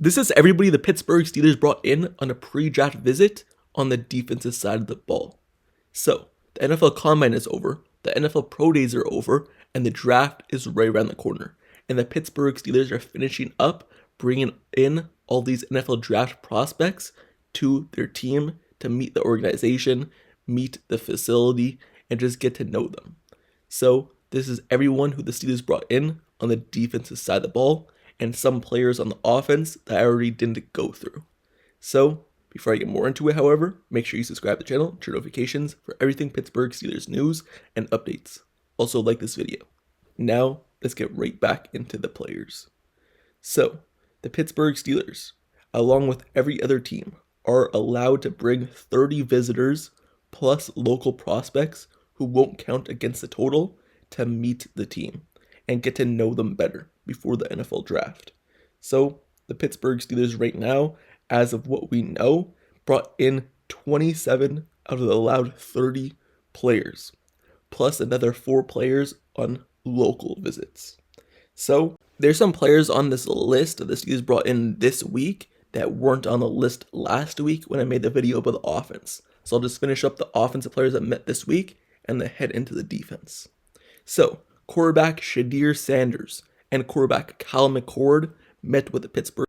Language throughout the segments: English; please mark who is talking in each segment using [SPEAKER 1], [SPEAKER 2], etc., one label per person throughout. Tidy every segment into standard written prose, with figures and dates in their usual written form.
[SPEAKER 1] This is everybody the Pittsburgh Steelers brought in on a pre-draft visit on the defensive side of the ball. So, the NFL Combine is over, the NFL Pro Days are over, and the draft is right around the corner. And the Pittsburgh Steelers are finishing up bringing in all these NFL draft prospects to their team to meet the organization, meet the facility, and just get to know them. So, this is everyone who the Steelers brought in on the defensive side of the ball, and some players on the offense that I already didn't go through. So, before I get more into it, however, make sure you subscribe to the channel, turn notifications for everything Pittsburgh Steelers news and updates. Also, like this video. Now, let's get right back into the players. So, the Pittsburgh Steelers, along with every other team, are allowed to bring 30 visitors plus local prospects who won't count against the total to meet the team and get to know them better before the NFL draft. So, the Pittsburgh Steelers right now, as of what we know, brought in 27 out of the allowed 30 players, plus another 4 players on local visits. So, there's some players on this list that the Steelers brought in this week that weren't on the list last week when I made the video about the offense. So I'll just finish up the offensive players that met this week and then head into the defense. So, quarterback Shedeur Sanders and quarterback Kyle McCord met with the Pittsburgh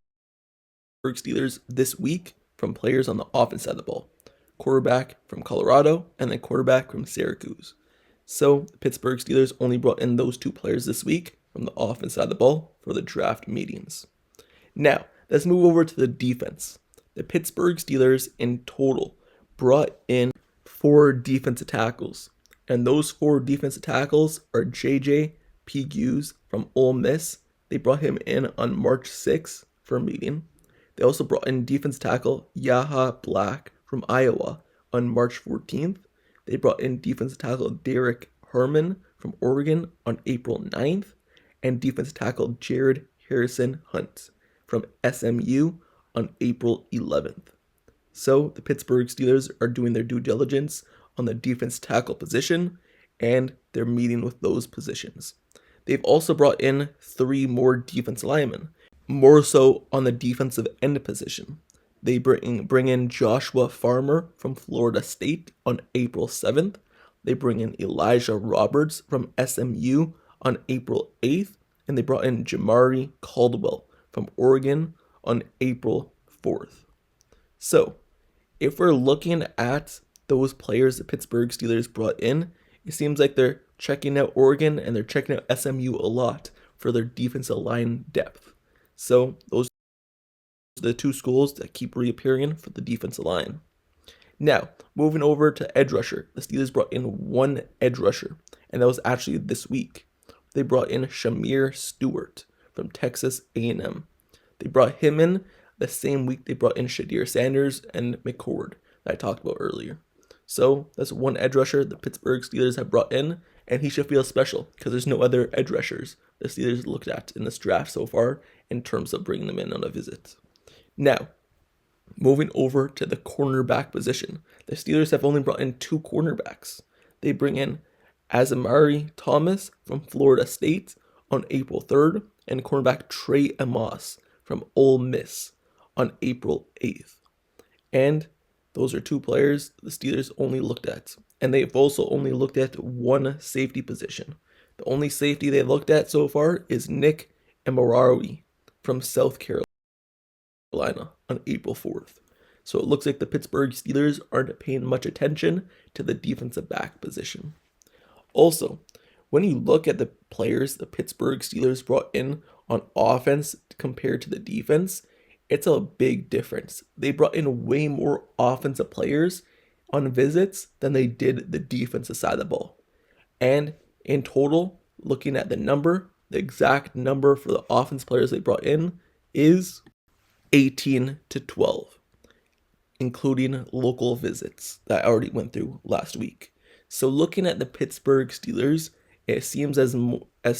[SPEAKER 1] Steelers this week from players on the offense side of the ball. Quarterback from Colorado and then quarterback from Syracuse. So, the Pittsburgh Steelers only brought in those 2 players this week from the offense side of the ball for the draft meetings. Now, let's move over to the defense. The Pittsburgh Steelers in total brought in 4 defensive tackles. And those 4 defensive tackles are JJ Pegues from Ole Miss. They brought him in on March 6th for a meeting. They also brought in defensive tackle Yaha Black from Iowa on March 14th. They brought in defensive tackle Derek Herman from Oregon on April 9th. And defensive tackle Jared Harrison Hunt from SMU on April 11th. So the Pittsburgh Steelers are doing their due diligence on the defense tackle position, and they're meeting with those positions. They've also brought in 3 more defense linemen, more so on the defensive end position. They bring in Joshua Farmer from Florida State on April 7th. They bring in Elijah Roberts from SMU on April 8th, and they brought in Jamari Caldwell from Oregon on April 4th. So, if we're looking at those players the Pittsburgh Steelers brought in, it seems like they're checking out Oregon and they're checking out SMU a lot for their defensive line depth. So, those are the 2 schools that keep reappearing for the defensive line. Now, moving over to edge rusher, the Steelers brought in 1 edge rusher, and that was actually this week. They brought in Shamir Stewart from Texas A&M. They brought him in the same week they brought in Shedeur Sanders and McCord that I talked about earlier. So that's 1 edge rusher the Pittsburgh Steelers have brought in, and he should feel special because there's no other edge rushers the Steelers looked at in this draft so far in terms of bringing them in on a visit. Now, moving over to the cornerback position, the Steelers have only brought in 2 cornerbacks. They bring in Azamari Thomas from Florida State on April 3rd and cornerback Trey Amos from Ole Miss on April 8th. And those are 2 players the Steelers only looked at. And they've also only looked at 1 safety position. The only safety they looked at so far is Nick Emarawi from South Carolina on April 4th. So it looks like the Pittsburgh Steelers aren't paying much attention to the defensive back position. Also, when you look at the players the Pittsburgh Steelers brought in on offense compared to the defense, it's a big difference. They brought in way more offensive players on visits than they did the defensive side of the ball. And in total, looking at the exact number for the offense players they brought in is 18 to 12, including local visits that I already went through last week. So looking at the Pittsburgh Steelers, it seems as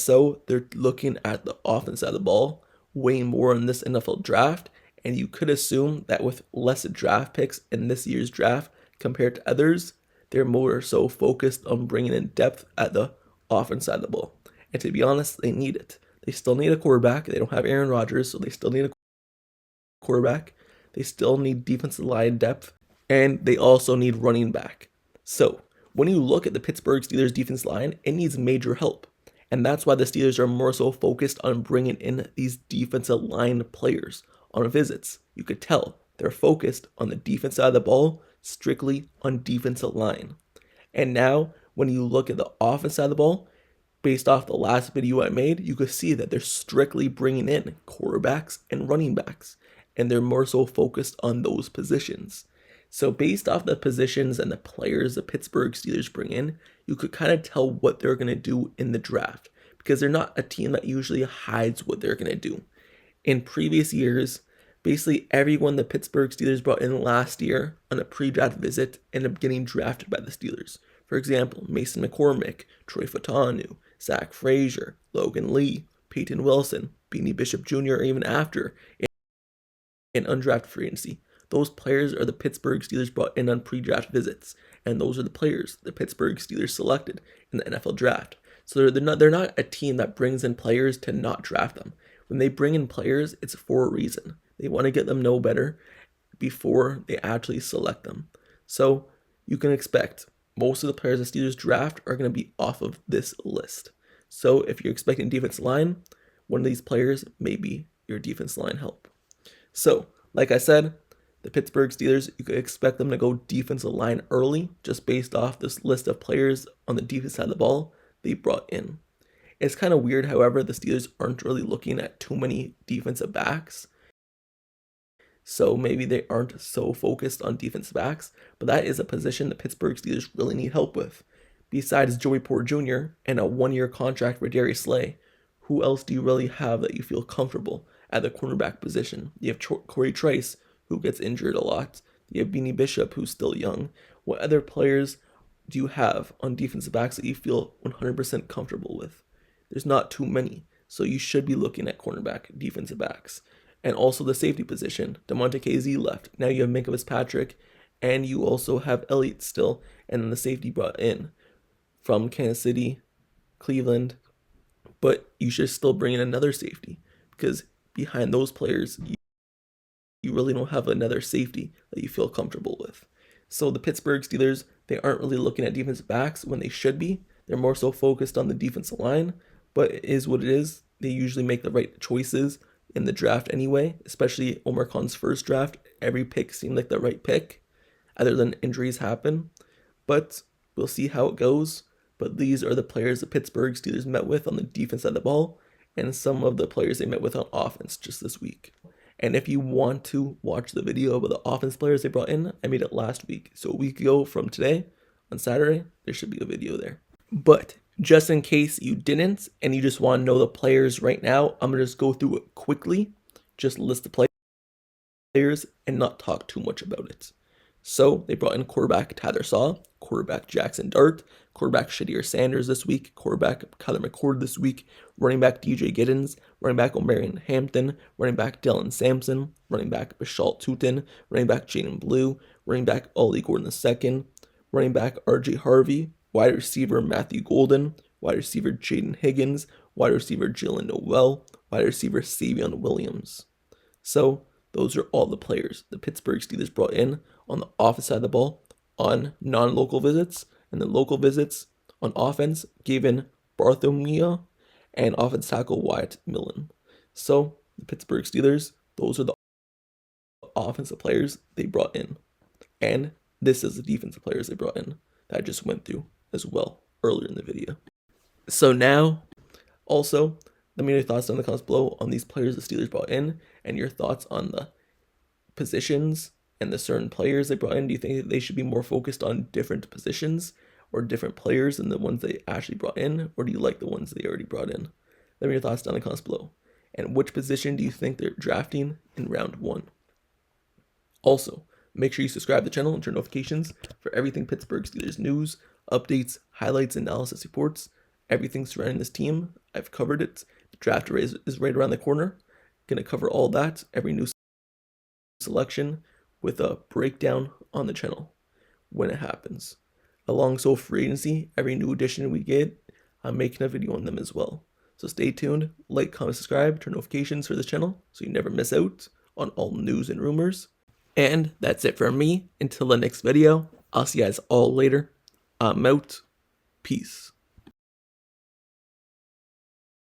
[SPEAKER 1] though they're looking at the offense side of the ball way more in this NFL draft, and you could assume that with less draft picks in this year's draft compared to others, they're more so focused on bringing in depth at the offense side of the ball. And to be honest, they need it. They still need a quarterback. They don't have Aaron Rodgers, so they still need a quarterback. They still need defensive line depth, and they also need running back. So when you look at the Pittsburgh Steelers defense line, it needs major help. And that's why the Steelers are more so focused on bringing in these defensive line players on visits. You could tell they're focused on the defense side of the ball, strictly on defensive line. And now when you look at the offense side of the ball, based off the last video I made, you could see that they're strictly bringing in quarterbacks and running backs. And they're more so focused on those positions. So based off the positions and the players the Pittsburgh Steelers bring in, you could kind of tell what they're going to do in the draft, because they're not a team that usually hides what they're going to do. In previous years, basically everyone the Pittsburgh Steelers brought in last year on a pre-draft visit ended up getting drafted by the Steelers. For example, Mason McCormick, Troy Fautanu, Zach Frazier, Logan Lee, Peyton Wilson, Beanie Bishop Jr., even after in undrafted free agency. Those players are the Pittsburgh Steelers brought in on pre-draft visits, and those are the players the Pittsburgh Steelers selected in the NFL draft. So they're not a team that brings in players to not draft them. When they bring in players, it's for a reason. They want to get them know better before they actually select them. So you can expect most of the players the Steelers draft are going to be off of this list. So if you're expecting defense line, one of these players may be your defense line help. So, like I said, the Pittsburgh Steelers, you could expect them to go defensive line early, just based off this list of players on the defense side of the ball they brought in. It's kind of weird, however, the Steelers aren't really looking at too many defensive backs. So maybe they aren't so focused on defensive backs, but that is a position the Pittsburgh Steelers really need help with. Besides Joey Porter Jr. and a one-year contract for Darius Slay, who else do you really have that you feel comfortable at the cornerback position? You have Corey Trice, who gets injured a lot. You have Beanie Bishop, who's still young. What other players do you have on defensive backs that you feel 100% comfortable with? There's not too many, so you should be looking at cornerback defensive backs. And also the safety position. DeMonte KZ left. Now you have Minkah Fitzpatrick, and you also have Elliott still, and then the safety brought in from Kansas City, Cleveland. But you should still bring in another safety, because behind those players, you really don't have another safety that you feel comfortable with. So the Pittsburgh Steelers, they aren't really looking at defensive backs when they should be. They're more so focused on the defensive line, but it is what it is. They usually make the right choices in the draft anyway, especially Omar Khan's first draft. Every pick seemed like the right pick, other than injuries happen. But we'll see how it goes. But these are the players the Pittsburgh Steelers met with on the defense side of the ball, and some of the players they met with on offense just this week. And if you want to watch the video about the offense players they brought in, I made it last week. So a week ago from today, on Saturday, there should be a video there. But just in case you didn't, and you just want to know the players right now, I'm going to just go through it quickly, just list the players, and not talk too much about it. So they brought in quarterback Tyler Saw, quarterback Jackson Dart, quarterback Shadir Sanders this week, quarterback Kyler McCord this week, running back DJ Giddens, running back Omarion Hampton, running back Dylan Sampson, running back Bashal Tutin, running back Jaden Blue, running back Ollie Gordon II, running back RJ Harvey, wide receiver Matthew Golden, wide receiver Jaden Higgins, wide receiver Jaylen Noel, wide receiver Savion Williams. So those are all the players the Pittsburgh Steelers brought in on the offense side of the ball on non-local visits, and the local visits on offense gave in Bartholomew and offense tackle Wyatt Millen. So the Pittsburgh Steelers, those are the offensive players they brought in. And this is the defensive players they brought in that I just went through as well earlier in the video. So now, also, let me know your thoughts down in the comments below on these players the Steelers brought in, and your thoughts on the positions and the certain players they brought in. Do you think they should be more focused on different positions or different players than the ones they actually brought in, or do you like the ones they already brought in? Let me know your thoughts down in the comments below. And which position do you think they're drafting in round 1? Also, make sure you subscribe to the channel and turn notifications for everything Pittsburgh Steelers news, updates, highlights, analysis reports, everything surrounding this team. I've covered it. The draft race is right around the corner. Gonna cover all that, every new selection, with a breakdown on the channel when it happens. Alongside free agency, every new addition we get, I'm making a video on them as well. So stay tuned, like, comment, subscribe, turn notifications for this channel so you never miss out on all news and rumors. And that's it from me. Until the next video, I'll see you guys all later. I'm out. Peace.